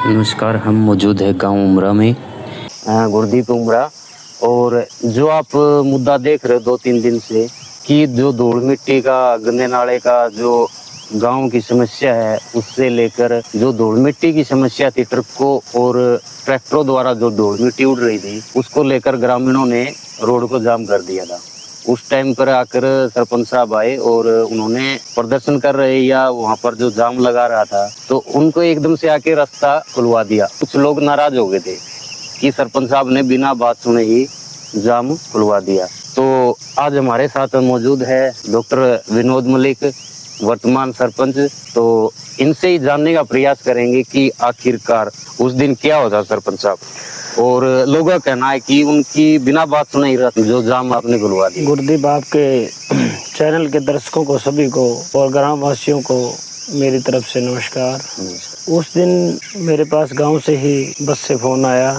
नमस्कार, हम मौजूद है गांव उमरा में, गुरदीप उमरा। और जो आप मुद्दा देख रहे हो 2-3 दिन से कि जो धूल मिट्टी का, गंदे नाले का जो गांव की समस्या है, उससे लेकर जो धूल मिट्टी की समस्या थी ट्रकों और ट्रैक्टरों द्वारा जो धूल मिट्टी उड़ रही थी, उसको लेकर ग्रामीणों ने रोड को जाम कर दिया था। उस टाइम पर आकर सरपंच साहब आए और उन्होंने प्रदर्शन कर रहे या वहाँ पर जो जाम लगा रहा था, तो उनको एकदम से आके रास्ता खुलवा दिया। कुछ लोग नाराज हो गए थे कि सरपंच साहब ने बिना बात सुने ही जाम खुलवा दिया। तो आज हमारे साथ मौजूद है डॉक्टर विनोद मलिक, वर्तमान सरपंच। तो इनसे ही जानने का प्रयास करेंगे कि आखिरकार उस दिन क्या होता सरपंच साहब, और लोगों का कहना है कि उनकी बिना बात सुने ही जो जाम आपने खुलवा दिया। गुरदीप, आपके चैनल के दर्शकों को, सभी को और ग्रामवासियों को मेरी तरफ से नमस्कार। उस दिन मेरे पास गांव से ही बस से फ़ोन आया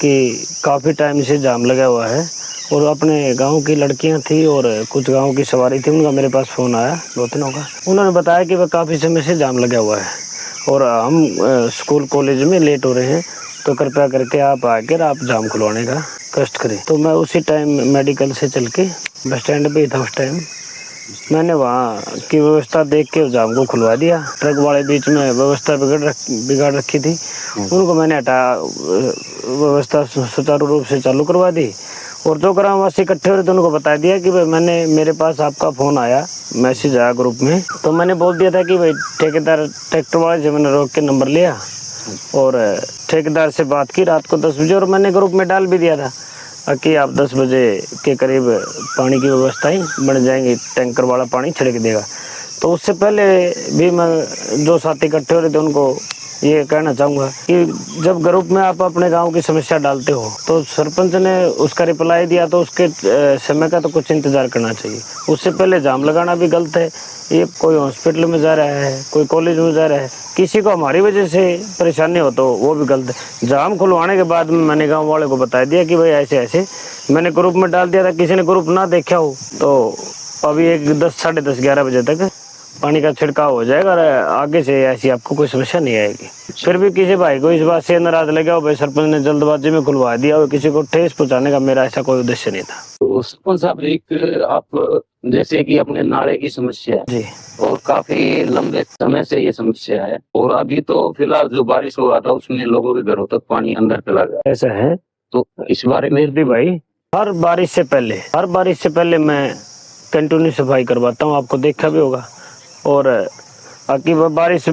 कि काफ़ी टाइम से जाम लगा हुआ है, और अपने गांव की लड़कियां थी और कुछ गांव की सवारी थी, उनका मेरे पास फ़ोन आया 2-3 का। उन्होंने बताया कि वह काफ़ी समय से जाम लगा हुआ है और हम स्कूल कॉलेज में लेट हो रहे हैं, तो कृपया करके आप आकर आप जाम खुलवाने का कष्ट करें। तो मैं उसी टाइम मेडिकल से चल के बस स्टैंड पे था। उस टाइम मैंने वहाँ की व्यवस्था देख के जाम को खुलवा दिया। ट्रक वाले बीच में व्यवस्था बिगाड़ रखी थी, उनको मैंने व्यवस्था सुचारू रूप से चालू करवा दी। और जो ग्रामवासी इकट्ठे हो रहे थे उनको बता दिया कि भाई मेरे पास आपका फ़ोन आया, मैसेज आया ग्रुप में, तो मैंने बोल दिया था कि भाई ठेकेदार ट्रैक्टर वाले से मैंने रोक के नंबर लिया और ठेकेदार से बात की रात को 10 बजे, और मैंने ग्रुप में डाल भी दिया था कि आप 10 बजे के करीब पानी की व्यवस्थाएं बन जाएंगी, टैंकर वाला पानी छिड़क देगा। तो उससे पहले भी मैं जो साथी इकट्ठे हो रहे थे उनको ये कहना चाहूँगा कि जब ग्रुप में आप अपने गांव की समस्या डालते हो तो सरपंच ने उसका रिप्लाई दिया, तो उसके समय का तो कुछ इंतज़ार करना चाहिए। उससे पहले जाम लगाना भी गलत है। ये कोई हॉस्पिटल में जा रहा है, कोई कॉलेज में जा रहा है, किसी को हमारी वजह से परेशानी हो तो वो भी गलत है। जाम खुलवाने के बाद में मैंने गाँव वाले को बता दिया कि भाई ऐसे ऐसे मैंने ग्रुप में डाल दिया था। किसी ने ग्रुप ना देखा हो तो अभी 10, साढ़े 10, 11 बजे तक पानी का छिड़काव हो जाएगा और आगे से ऐसी आपको कोई समस्या नहीं आएगी। फिर भी किसी भाई को इस बात से नाराज लगा हो भाई सरपंच ने जल्दबाजी में खुलवा दिया, और किसी को ठेस पहुंचाने का मेरा ऐसा कोई उद्देश्य नहीं था। तो सरपंच साहब, एक आप जैसे कि अपने नाले की समस्या है जी, और काफी लंबे समय से ये समस्या है, और अभी तो फिलहाल जो बारिश हुआ था उसमें लोगों के घरों तक पानी अंदर चला गया, ऐसा है। तो इस बारे में भाई हर बारिश से पहले मैं कंटिन्यू सफाई करवाता हूँ, आपको देखा भी होगा। और बाकी बारिश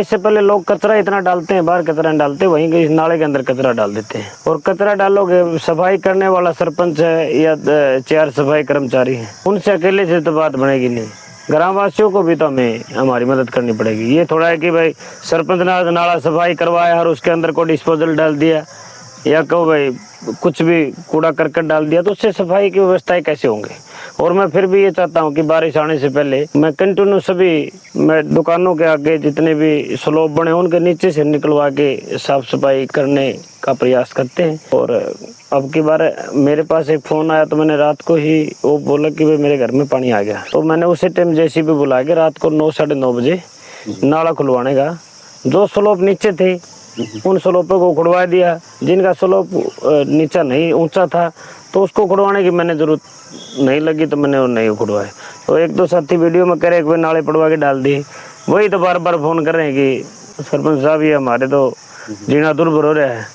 से पहले लोग कचरा इतना डालते हैं, बाहर कचरा नहीं डालते, वहीं के इस नाले के अंदर कचरा डाल देते हैं। और कचरा डालोगे, सफाई करने वाला सरपंच है या 4 सफाई कर्मचारी हैं, उनसे अकेले से तो बात बनेगी नहीं। ग्रामवासियों को भी तो हमें हमारी मदद करनी पड़ेगी। ये थोड़ा है कि भाई सरपंच ने नाला सफाई करवाया और उसके अंदर को डिस्पोजल डाल दिया, या कहो भाई कुछ भी कूड़ा करकट डाल दिया, तो उससे सफाई की व्यवस्थाएं कैसे होंगे। और मैं फिर भी ये चाहता हूँ कि बारिश आने से पहले मैं कंटिन्यू मैं दुकानों के आगे जितने भी स्लोप बने उनके नीचे से निकलवा के साफ सफाई करने का प्रयास करते हैं। और अब की बार मेरे पास एक फ़ोन आया, तो मैंने रात को ही वो बोला कि भाई मेरे घर में पानी आ गया, तो मैंने उसी टाइम जेसीबी बुला के रात को 9, साढ़े 9 बजे नाला खुलवाने का, जो स्लोप नीचे थे उन स्लोपों को उखड़वा दिया। जिनका स्लोप नीचा नहीं ऊंचा था तो उसको उखड़वाने की मैंने जरूरत नहीं लगी, तो मैंने वो नहीं उखड़वाए। तो 1-2 साथी वीडियो में कह रहे एक नाले पड़वा के डाल दी, वही तो बार बार फ़ोन कर रहे हैं कि सरपंच साहब ये हमारे तो जीना दुर्भर हो रहा है,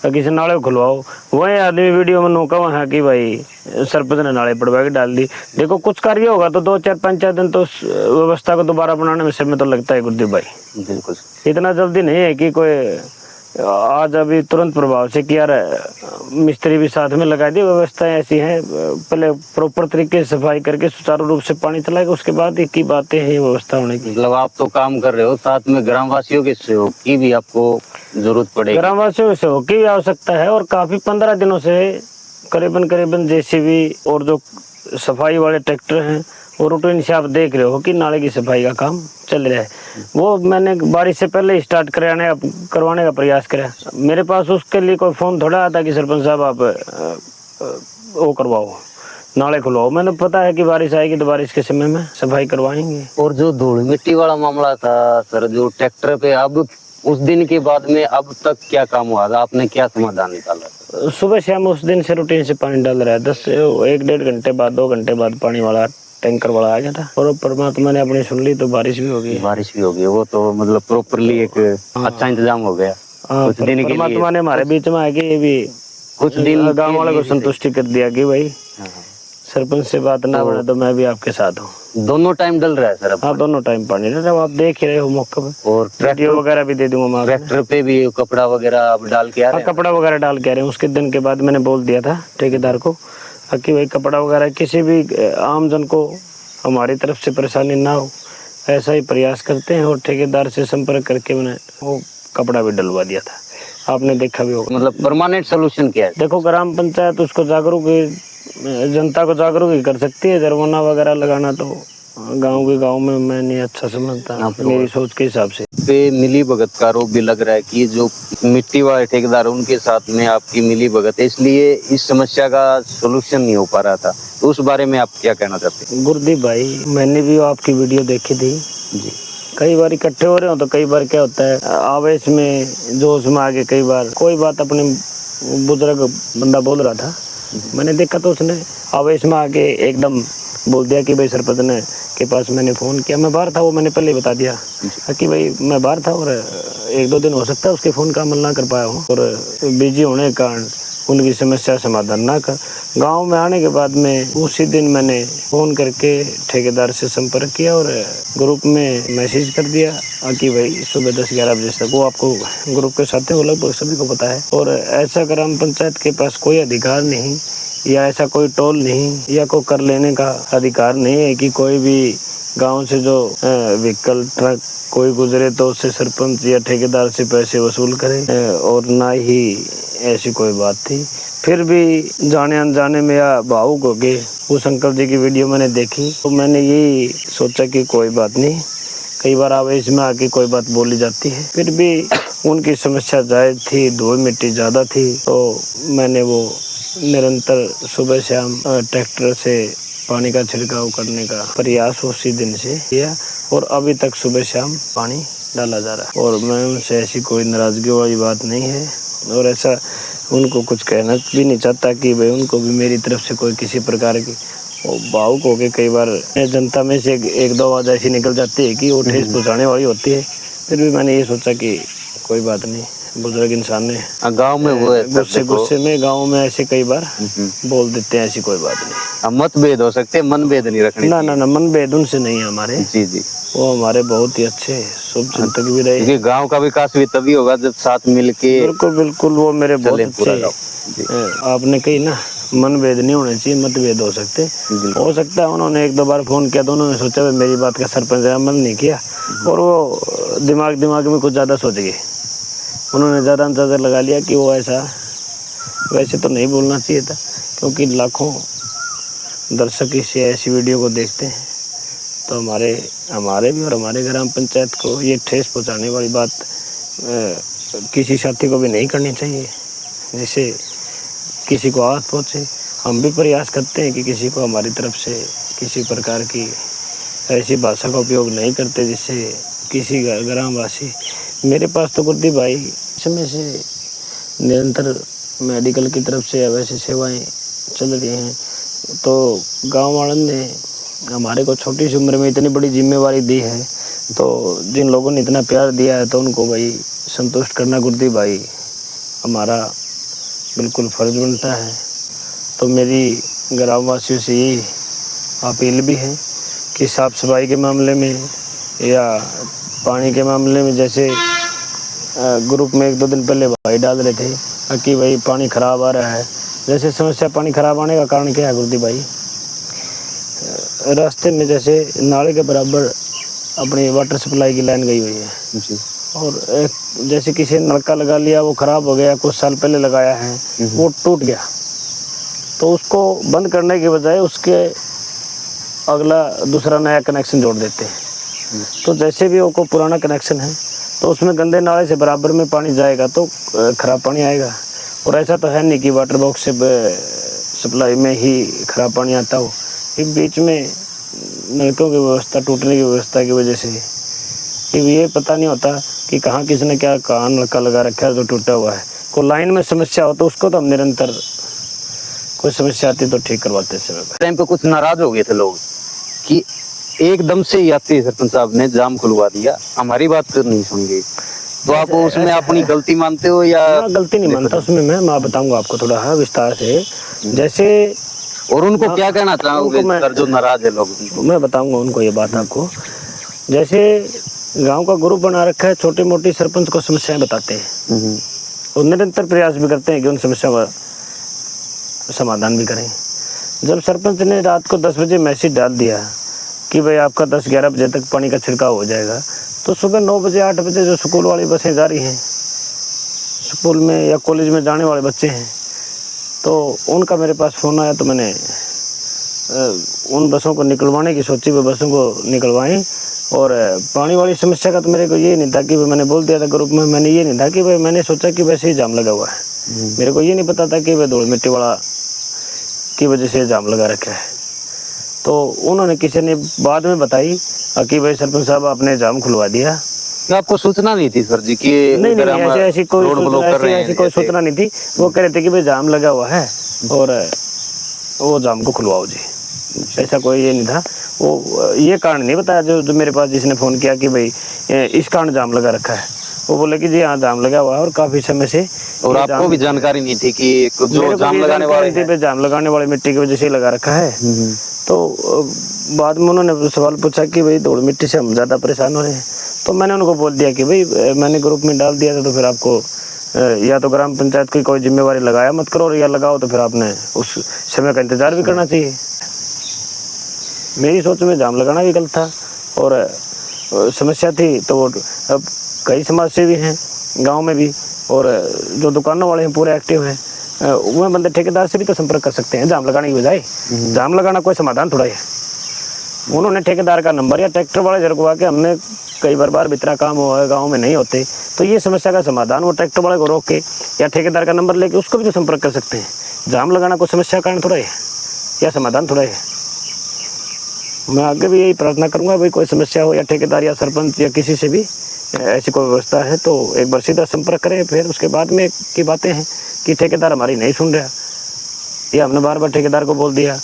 तो किसी नाले खुलवाओ। वही आदमी वीडियो में नौका वहाँ कि भाई सरपंच ने नाले पड़वा के डाल दी। देखो कुछ कार्य होगा तो 2, 4, 5 दिन तो उस व्यवस्था को दोबारा बनाने में समय तो लगता है गुरदीप भाई। बिल्कुल इतना जल्दी नहीं है कि कोई आज अभी तुरंत प्रभाव से कि यार मिस्त्री भी साथ में लगा दी। व्यवस्थाएं ऐसी हैं, पहले प्रॉपर तरीके से सफाई करके सुचारू रूप से पानी चलाएगा, उसके बाद की बातें हैं व्यवस्था होने की। मतलब आप तो काम कर रहे हो, साथ में ग्रामवासियों के सहयोग की भी आपको जरूरत पड़ेगी। ग्रामवासियों के सहयोग की भी आवश्यकता है, और काफी 15 दिनों से करीबन जेसीबी और जो सफाई वाले ट्रैक्टर हैं वो रूटीन से आप देख रहे हो कि नाले की सफाई का काम चल रहा है। वो मैंने बारिश से पहले स्टार्ट करवाने का प्रयास करा। मेरे पास उसके लिए कोई फ़ोन थोड़ा आता कि सरपंच साहब आप वो करवाओ, नाले खुलवाओ। मैंने पता है कि बारिश आएगी तो बारिश के समय में सफाई करवाएंगे। और जो धूल मिट्टी वाला मामला था सर, जो ट्रैक्टर पे अब उस दिन के बाद में अब तक क्या काम हुआ था, आपने क्या समाधान निकाला? सुबह शाम उस दिन से रूटीन से पानी डाल रहा है। 1-1.5 घंटे बाद 2 घंटे बाद पानी वाला टैंकर वाला आ गया था और परमात्मा ने अपनी सुन ली तो बारिश भी हो गई। बारिश भी हो गई, वो तो मतलब प्रॉपरली एक अच्छा इंतजाम हो गया कुछ दिन के लिए। परमात्मा ने हमारे बीच में आके ये भी कुछ दिन गाँव वाले को संतुष्टि कर दिया कि भाई सरपंच से बात ना बने तो मैं भी आपके साथ हूँ। दोनों टाइम डल रहा है सर? हाँ, दोनों टाइम पानी डल रहा है, आप देख ही रहे हो मौके पे। और ट्रैक्टर वगैरह भी दे दूंगा, ट्रैक्टर पे भी कपड़ा वगैरह अब डाल के आ रहे हैं? कपड़ा वगैरह डाल के आ रहे हैं। उसके दिन के बाद मैंने बोल दिया था ठेकेदार को कि भाई कपड़ा वगैरह किसी भी आम जन को हमारी तरफ से परेशानी ना हो, ऐसा ही प्रयास करते हैं। और ठेकेदार से संपर्क करके मैंने वो कपड़ा भी डलवा दिया था, आपने देखा भी होगा। मतलब परमानेंट सोल्यूशन क्या है? देखो, ग्राम पंचायत उसको जागरूक, जनता को जागरूक ही कर सकती है। जुर्माना वगैरह लगाना तो गांव में मैं नहीं अच्छा समझता, मेरी सोच के हिसाब से। पे मिली भगत का आरोप भी लग रहा है कि जो मिट्टी वाले ठेकेदार उनके साथ में आपकी मिली भगत है, इसलिए इस समस्या का सोल्यूशन नहीं हो पा रहा था। तो उस बारे में आप क्या कहना चाहते हैं? गुरदीप भाई, मैंने भी आपकी वीडियो देखी थी जी। कई बार इकट्ठे हो रहे हो तो कई बार क्या होता है, आवेश में जोश में आगे कई बार कोई बात अपने बुजुर्ग बंदा बोल रहा था, मैंने देखा तो उसने आवेश में आके एकदम बोल दिया कि भाई सरपंच ने के पास मैंने फ़ोन किया, मैं बाहर था, वो मैंने पहले ही बता दिया कि भाई मैं बाहर था और 1-2 दिन हो सकता है उसके फ़ोन का अमल ना कर पाया हूँ और बिजी होने के कारण उनकी समस्या समाधान ना कर। गांव में आने के बाद में उसी दिन मैंने फ़ोन करके ठेकेदार से संपर्क किया और ग्रुप में मैसेज कर दिया कि भाई सुबह 10-11 बजे तक, वो आपको ग्रुप के साथ वो लगभग सभी को पता है। और ऐसा ग्राम पंचायत के पास कोई अधिकार नहीं या ऐसा कोई टोल नहीं या कोई कर लेने का अधिकार नहीं है कि कोई भी गांव से जो व्हीकल ट्रक कोई गुजरे तो उससे सरपंच या ठेकेदार से पैसे वसूल करे, और ना ही ऐसी कोई बात थी। फिर भी जाने अनजाने में या भावुक हो गए, उस शंकर जी की वीडियो मैंने देखी तो मैंने यही सोचा कि कोई बात नहीं, कई बार आवेश में आके कोई बात बोली जाती है। फिर भी उनकी समस्या जायज़ थी, धूल मिट्टी ज़्यादा थी, तो मैंने वो निरंतर सुबह शाम ट्रैक्टर से पानी का छिड़काव करने का प्रयास उसी दिन से किया और अभी तक सुबह शाम पानी डाला जा रहा है। और मैं उनसे ऐसी कोई नाराज़गी वाली बात नहीं है और ऐसा उनको कुछ कहना भी नहीं चाहता कि भाई उनको भी मेरी तरफ से कोई किसी प्रकार की भावुक हो के कई बार जनता में से एक दो आवाज़ ऐसी निकल जाती है कि वो ठेस पहुँचाने वाली होती है। फिर भी मैंने ये सोचा कि कोई बात नहीं, बुजुर्ग इंसान ने गांव में वो गुस्से में गांव में ऐसे कई बार बोल देते हैं, ऐसी कोई बात नहीं। मतभेद हो सकते हैं, मनभेद नहीं रखने। ना मनभेद उनसे नहीं है हमारे। जी, वो हमारे बहुत ही अच्छे शुभ चिंतक भी रहे। क्योंकि गांव का विकास भी तभी होगा जब साथ मिलके। बिल्कुल वो मेरे बहुत अच्छे। आपने कही ना, मनभेद नहीं होने चाहिए, मतभेद हो सकते। हो सकता है उन्होंने 1-2 बार फ़ोन किया तो उन्होंने सोचा मेरी बात का सरपंच अमल नहीं किया और वो दिमाग में कुछ ज़्यादा सोच गए, उन्होंने ज़्यादा अंदाज़ा लगा लिया कि वो ऐसा, वैसे तो नहीं बोलना चाहिए था क्योंकि लाखों दर्शक इस ऐसी वीडियो को देखते हैं, तो हमारे भी और हमारे ग्राम पंचायत को ये ठेस पहुंचाने वाली बात किसी साथी को भी नहीं करनी चाहिए जिससे किसी को आहत पहुँचे। हम भी प्रयास करते हैं कि किसी को हमारी तरफ से किसी प्रकार की ऐसी भाषा का उपयोग नहीं करते जिससे किसी ग्रामवासी। मेरे पास तो गुरदीप भाई समय से निरंतर मेडिकल की तरफ से वैसी सेवाएं चल रही हैं, तो गांव वालों ने हमारे को छोटी सी उम्र में इतनी बड़ी जिम्मेवारी दी है, तो जिन लोगों ने इतना प्यार दिया है तो उनको भाई संतुष्ट करना गुरदीप भाई हमारा बिल्कुल फ़र्ज बनता है। तो मेरी ग्रामवासियों से यही अपील भी है कि साफ़ सफाई के मामले में या पानी के मामले में, जैसे ग्रुप में 1-2 दिन पहले भाई डाल रहे थे कि भाई पानी ख़राब आ रहा है, जैसे समस्या पानी ख़राब आने का कारण क्या है गुरदीप भाई, रास्ते में जैसे नाले के बराबर अपनी वाटर सप्लाई की लाइन गई हुई है जी। और एक जैसे किसी ने नलका लगा लिया, वो ख़राब हो गया, कुछ साल पहले लगाया है, वो टूट गया, तो उसको बंद करने के बजाय उसके अगला दूसरा नया कनेक्शन जोड़ देते हैं। तो जैसे भी वो को पुराना कनेक्शन है तो उसमें गंदे नाले से बराबर में पानी जाएगा तो ख़राब पानी आएगा। और ऐसा तो है नहीं कि वाटर बॉक्स से सप्लाई में ही ख़राब पानी आता हो, एक बीच में नलकों की व्यवस्था टूटने की व्यवस्था की वजह से कि ये पता नहीं होता कि कहाँ किसने क्या कान लगा लगा रखा है जो टूटा हुआ है। कोई लाइन में समस्या हो तो उसको तो हम निरंतर, कोई समस्या आती तो ठीक करवाते समय पर। टाइम पे कुछ नाराज हो गए थे लोग कि एकदम से ही आते सरपंच साहब ने जाम खुलवा दिया, हमारी बात तो नहीं सुन गई, तो आप उसमें अपनी गलती मानते हो या? ना, गलती नहीं मानता उसमें मैं बताऊंगा आपको थोड़ा विस्तार से। जैसे और उनको क्या कहना चाहोगे सर जो नाराज है लोग? मैं बताऊंगा उनको ये बात आपको। जैसे गांव का ग्रुप बना रखा है, छोटी मोटी सरपंच को समस्याएं बताते हैं और निरंतर प्रयास भी करते हैं कि उन समस्याओं का समाधान भी करें। जब सरपंच ने रात को 10 बजे मैसेज डाल दिया कि भाई आपका 10-11 बजे तक पानी का छिड़काव हो जाएगा, तो सुबह 9 बजे 8 बजे जो स्कूल वाली बसें जा रही हैं, स्कूल में या कॉलेज में जाने वाले बच्चे हैं, तो उनका मेरे पास फ़ोन आया। तो मैंने उन बसों को निकलवाने की सोची, वो बसों को निकलवाई। और पानी वाली समस्या का तो मेरे को ये नहीं था कि मैंने बोल दिया था ग्रुप में, मैंने ये नहीं था कि भाई, मैंने सोचा कि वैसे ही जाम लगा हुआ है। मेरे को ये नहीं पता था कि वह धूल मिट्टी वाला की वजह से जाम लगा रखा है। तो उन्होंने किसी ने बाद में बताई कि भाई सरपंच साहब आपने जाम खुलवा दिया। क्या आपको सूचना नहीं थी सर जी कि नहीं, ऐसी कोई सूचना नहीं थी। वो कह रहे थे कि भाई जाम लगा हुआ है और वो जाम को खुलवाओ जी, ऐसा कोई ये नहीं था। वो ये कारण नहीं बताया जो मेरे पास जिसने फ़ोन किया कि भाई इस कारण जाम लगा रखा है। वो बोले कि जी हाँ जाम लगा हुआ है और काफ़ी समय से। और आपको भी जानकारी नहीं थी कि जो जाम लगाने वाले जाम लगाने वाले मिट्टी की वजह से लगा रखा है। तो बाद में उन्होंने सवाल पूछा कि भाई धूल मिट्टी से हम ज़्यादा परेशान हो रहे हैं। तो मैंने उनको बोल दिया कि भाई मैंने ग्रुप में डाल दिया था, तो फिर आपको या तो ग्राम पंचायत की कोई जिम्मेवारी लगाया मत करो, और या लगाओ तो फिर आपने उस समय का इंतज़ार भी करना चाहिए। मेरी सोच में जाम लगाना भी गलत था और समस्या थी। तो अब कई समाज सेवी हैं गांव में भी, और जो दुकानों वाले हैं पूरे एक्टिव हैं। वह बंदे ठेकेदार से भी तो संपर्क कर सकते हैं जाम लगाने की बजाय। जाम लगाना कोई समाधान थोड़ा है। उन्होंने ठेकेदार का नंबर या ट्रैक्टर वाले झड़कवा के, हमने कई बार इतना काम हुआ है गाँव में नहीं होते, तो ये समस्या का समाधान वो ट्रैक्टर वाले को रोक के या ठेकेदार का नंबर लेके उसको भी तो संपर्क कर सकते हैं। जाम लगाना कोई समस्या कारण थोड़ा है या समाधान थोड़ा है। मैं आगे भी यही प्रार्थना करूंगा, भाई कोई समस्या हो या ठेकेदार या सरपंच या किसी से भी ऐसी कोई व्यवस्था है तो एक बार सीधा संपर्क करें। फिर उसके बाद में की बातें हैं कि ठेकेदार हमारी नहीं सुन रहा, या हमने बार ठेकेदार को बोल दिया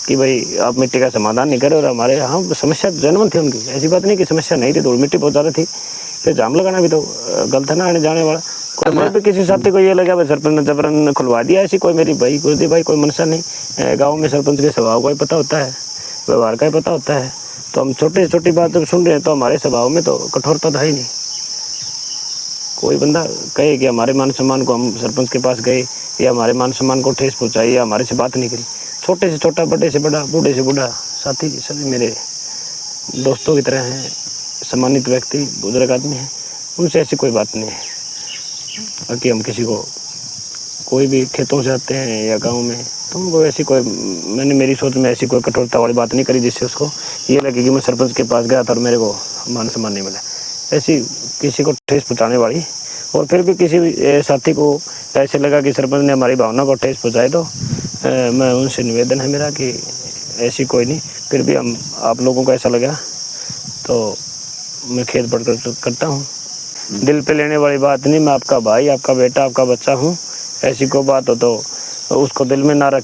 कि भाई आप मिट्टी का समाधान नहीं करें, और हमारे यहाँ समस्या जन्म थी उनकी, ऐसी बात नहीं कि समस्या नहीं थी, धूल मिट्टी बहुत ज़्यादा थी। फिर जाम लगाना भी तो गलत है ना आने जाने वाला। कोई भी किसी साथी को ये लगा भाई सरपंच ने जबरन खुलवा दिया, ऐसी कोई मेरी भाई गुरुदेव भाई कोई मनसा नहीं। गाँव में सरपंच के स्वभाव का ही पता होता है, व्यवहार का ही पता होता है। तो हम छोटी से छोटी बात जब सुन रहे हैं तो हमारे स्वभाव में तो कठोरता था ही नहीं। कोई बंदा कहे कि हमारे मान सम्मान को, हम सरपंच के पास गए या हमारे मान सम्मान को ठेस पहुँचाई या हमारे से बात नहीं करी, छोटे से छोटा, बड़े से बड़ा, बूढ़े से बूढ़ा साथी सभी मेरे दोस्तों की तरह हैं, सम्मानित व्यक्ति, बुजुर्ग आदमी हैं, उनसे ऐसी कोई बात नहीं है कि हम किसी को, कोई भी खेतों से आते हैं या गांव में, तो उनको ऐसी कोई, मैंने मेरी सोच में ऐसी कोई कठोरता वाली बात नहीं करी जिससे उसको ये लगे कि मैं सरपंच के पास गया था और मेरे को मान सम्मान नहीं मिला। ऐसी किसी को ठेस पहुँचाने वाली, और फिर भी किसी भी साथी को ऐसे लगा कि सरपंच ने हमारी भावना को ठेस पहुँचाए, तो मैं उनसे निवेदन है मेरा कि ऐसी कोई नहीं, फिर भी हम आप लोगों को ऐसा लगा तो मैं खेद बढ़ करता हूँ। दिल पे लेने वाली बात नहीं, मैं आपका भाई, आपका बेटा, आपका बच्चा हूँ। ऐसी कोई बात हो तो उसको दिल में ना रख